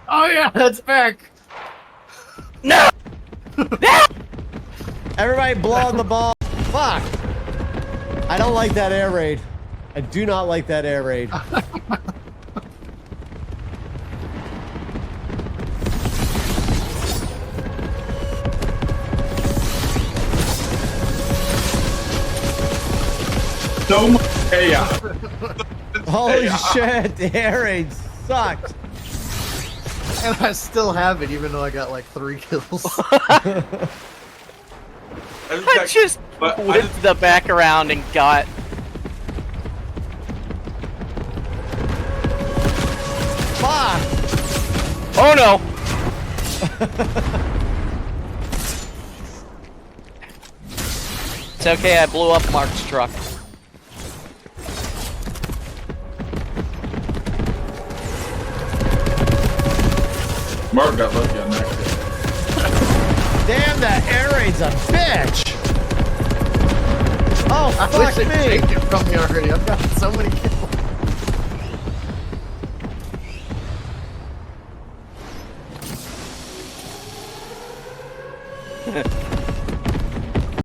Oh yeah, that's back. No! Everybody blow on the ball. Fuck. I don't like that air raid. I do not like that air raid. So much chaos. Holy shit, the air raid sucked. And I still have it, even though I got like 3 kills. I just whipped the back around and got... Fuck! Oh no! It's okay, I blew up Mark's truck. Mark got lucky on that. Damn, that air raid's a bitch! Oh, I fuck wish they'd me! take it from me already. I've got so many kills.